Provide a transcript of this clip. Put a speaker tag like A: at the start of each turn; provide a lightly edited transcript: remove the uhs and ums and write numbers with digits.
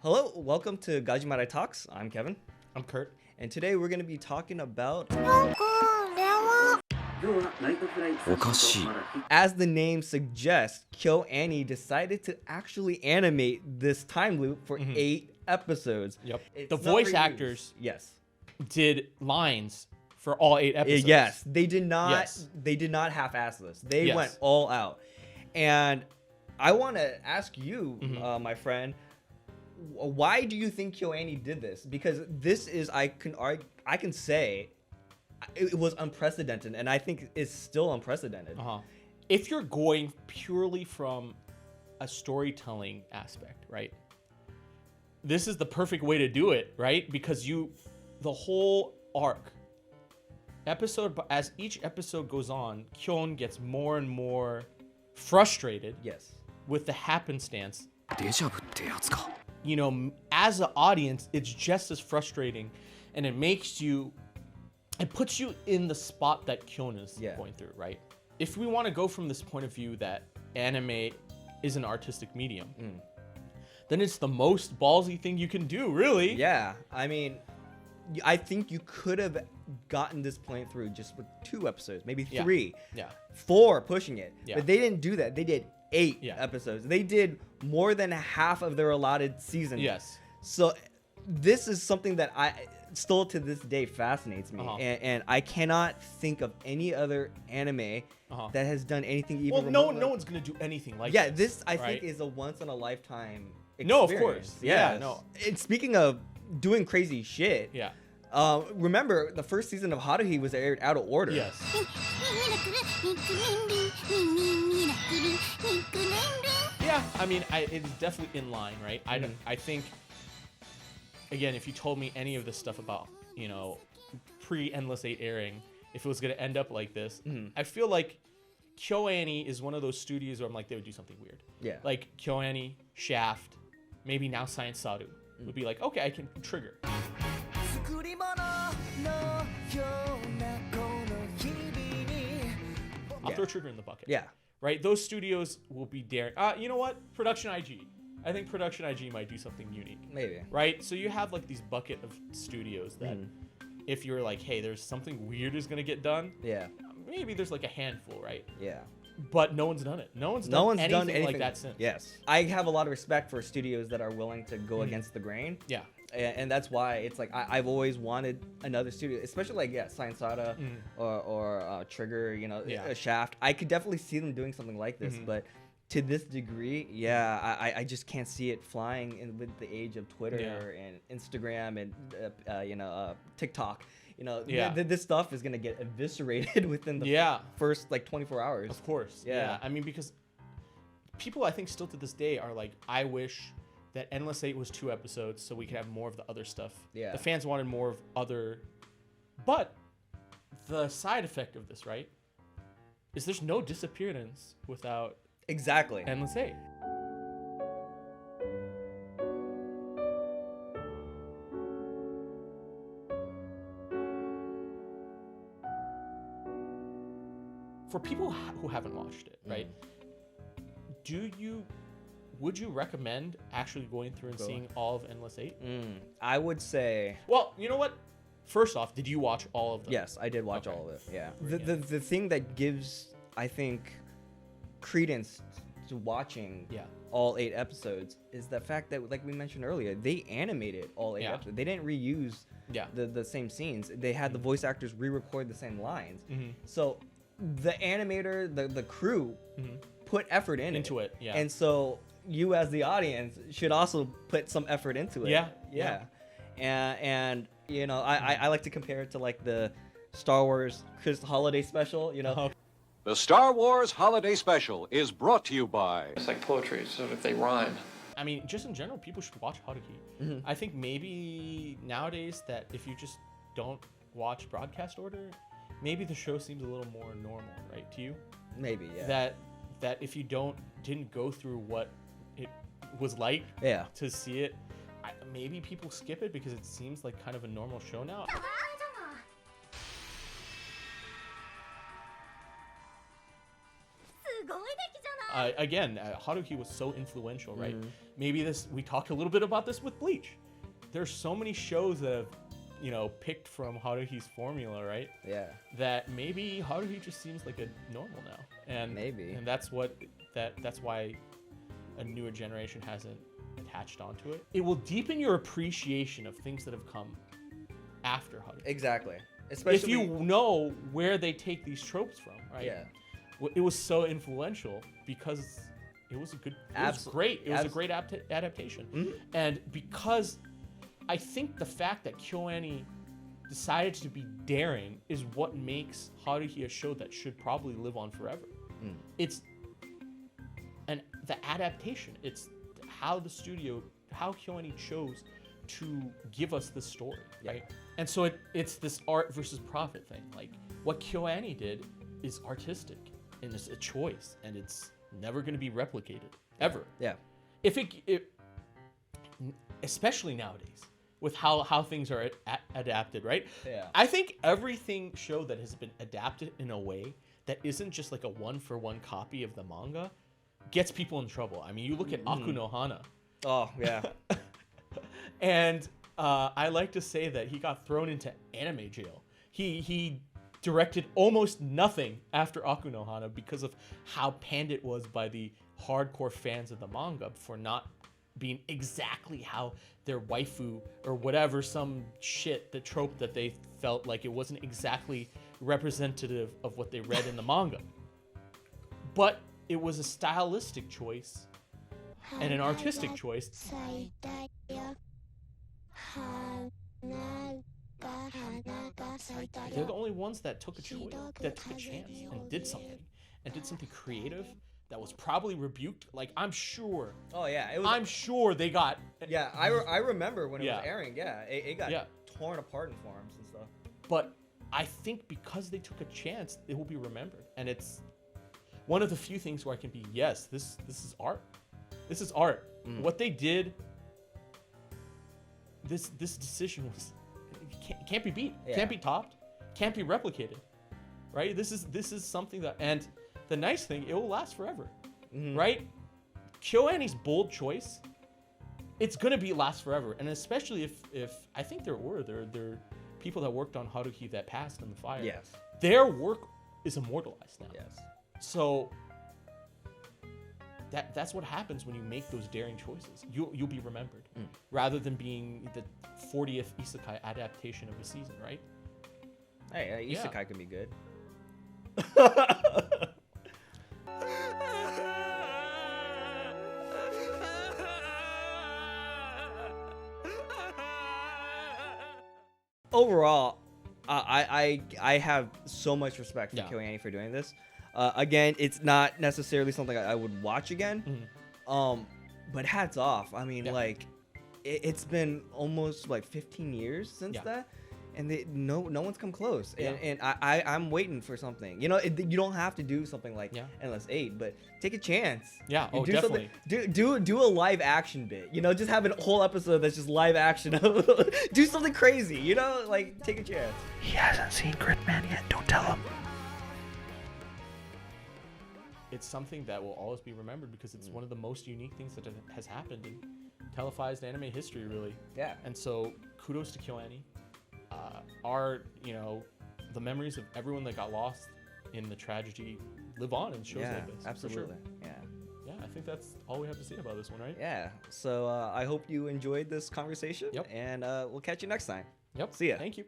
A: Hello, welcome to Gajimarai Talks. I'm Kevin.
B: I'm Kurt.
A: And today we're going to be talking about... As the name suggests, Kyoani decided to actually animate this time loop for 8 episodes.
B: Yep.
A: It's
B: the
A: not
B: voice
A: reused.
B: actors
A: Yes.
B: did lines for all 8 episodes.
A: Yes, they did not.
B: Yes.
A: They did not half-ass this. They
B: Yes.
A: went all out. And I want to ask you, my friend, why do you think Kyoani did this? Because this is, I can say, it was unprecedented, and I think it's still unprecedented.
B: If you're going purely from a storytelling aspect, right? This is the perfect way to do it, right? Because the whole arc, as each episode goes on, Kyon gets more and more frustrated with the happenstance. You know, as an audience, it's just as frustrating, and it puts you in the spot that Kyon is going through, right? If we want to go from this point of view that anime is an artistic medium, then it's the most ballsy thing you can do, really.
A: Yeah, I mean, I think you could have gotten this point through just with 2 episodes, maybe 3, 4 pushing it. But they didn't do that. They did 8 episodes. They did more than half of their allotted season.
B: Yes.
A: So this is something that still to this day fascinates me, and I cannot think of any other anime that has done anything even.
B: Well, no one's gonna do anything like this.
A: This I think is a once in a lifetime experience.
B: No, of course.
A: Yeah,
B: no.
A: And speaking of doing crazy shit, remember the first season of Haruhi was aired out of order.
B: Yes. Yeah, I mean, it's definitely in line, right? I think, again, if you told me any of this stuff about, you know, pre-Endless 8 airing, if it was going to end up like this, I feel like Kyoani is one of those studios where I'm like, they would do something weird. Yeah. Like Kyoani, Shaft, maybe now Science Saru would be like, okay, I can trigger. I'll throw Trigger in the bucket. Yeah. Right? Those studios will be daring. You know what? Production IG. I think Production IG might do something unique. Maybe. Right? So you have like these bucket of studios that if you're like, hey, there's something weird is going to get done. Yeah. Maybe there's like a handful, right? Yeah. But no one's done it. No one's done anything like that since. Yes.
A: I have a lot of respect for studios that are willing to go against the grain. Yeah. And that's why it's like I've always wanted another studio, especially like Science Sada or Trigger, you know, Shaft. I could definitely see them doing something like this, but to this degree, I just can't see it flying with the age of Twitter and Instagram and TikTok. You know, this stuff is gonna get eviscerated within the first like 24 hours.
B: Of course. Yeah. I mean, because people I think still to this day are like, I wish that Endless 8 was 2 episodes so we could have more of the other stuff. Yeah. The fans wanted more of other... But the side effect of this, right, is there's no disappearance without...
A: Exactly.
B: Endless 8. For people who haven't watched it, right, would you recommend actually going through and seeing all of Endless 8?
A: I would say...
B: Well, you know what? First off, did you watch all of them?
A: Yes, I did watch all of it, yeah. The thing that gives, I think, credence to watching all 8 episodes is the fact that, like we mentioned earlier, they animated all 8 episodes. They didn't reuse the same scenes. They had the voice actors re-record the same lines. So the animator, the crew, put effort into it. Yeah. And so... you as the audience should also put some effort into it. Yeah. And you know, I like to compare it to like the Star Wars holiday special, you know.
C: The Star Wars Holiday Special is brought to you by...
D: It's like poetry, so if they rhyme.
B: I mean, just in general, people should watch Haruhi. I think maybe nowadays that if you just don't watch broadcast order, maybe the show seems a little more normal, right, to you?
A: Maybe, yeah.
B: That if you didn't go through what it was like to see it, maybe people skip it because it seems like kind of a normal show now. again, Haruhi was so influential, right? Maybe we talked a little bit about this with Bleach. There's so many shows that have, picked from Haruhi's formula, right?
A: Yeah.
B: That maybe Haruhi just seems like a normal now, and that's why a newer generation hasn't attached onto it. It will deepen your appreciation of things that have come after Haruhi.
A: Exactly. Especially
B: if you know where they take these tropes from, right?
A: Yeah.
B: It was so influential because it was great. It was a great adaptation. And because I think the fact that Kyoani decided to be daring is what makes Haruhi a show that should probably live on forever. It's the adaptation. It's how Kyoani chose to give us this story, right? And so it's this art versus profit thing. Like what Kyoani did is artistic and it's a choice and it's never going to be replicated ever.
A: Yeah.
B: If it especially nowadays with how things are adapted, right?
A: Yeah.
B: I think everything show that has been adapted in a way that isn't just like a one-for-one copy of the manga gets people in trouble. I mean, you look at Aku no Hana.
A: Oh, yeah.
B: And I like to say that he got thrown into anime jail. He directed almost nothing after Aku no Hana because of how panned it was by the hardcore fans of the manga for not being exactly how their waifu or whatever, some shit, the trope that they felt like it wasn't exactly representative of what they read in the manga. But it was a stylistic choice and an artistic choice. They're the only ones that took a choice, that took a chance and did something creative that was probably rebuked. Like I'm sure.
A: Oh yeah,
B: I'm sure they got.
A: Yeah, I remember when it was airing. Yeah, it got torn apart in forums and stuff.
B: But I think because they took a chance, it will be remembered, and it's one of the few things where I can be this is art. This is art. What they did. This decision was can't be beat, can't be topped, can't be replicated, right? This is something that, and the nice thing, it will last forever, right? Kyoani's bold choice, it's gonna last forever, and especially if I think there are people that worked on Haruhi that passed in the fire.
A: Yes,
B: their work is immortalized now.
A: Yes, so
B: that's what happens when you make those daring choices. You'll be remembered rather than being the 40th isekai adaptation of a season, right?
A: Hey, isekai can be good. Overall, I have so much respect for Kyoani for doing this. Again, it's not necessarily something I would watch again. But hats off. I mean, like, it's been almost like 15 years since that, and no one's come close. And I'm waiting for something. You don't have to do something like Endless 8, but take a chance.
B: Yeah,
A: do
B: definitely.
A: Do a live action bit. Just have a whole episode that's just live action. Do something crazy. Like take a chance.
E: He hasn't seen Gridman yet. Don't tell him.
B: It's something that will always be remembered because it's one of the most unique things that has happened in televised anime history, really.
A: Yeah.
B: And so, kudos to Kyoani. The memories of everyone that got lost in the tragedy live on in shows like this.
A: Absolutely.
B: For sure. Yeah, I think that's all we have to say about this one, right?
A: Yeah. So I hope you enjoyed this conversation.
B: Yep.
A: And we'll catch you next time.
B: Yep.
A: See ya.
B: Thank you.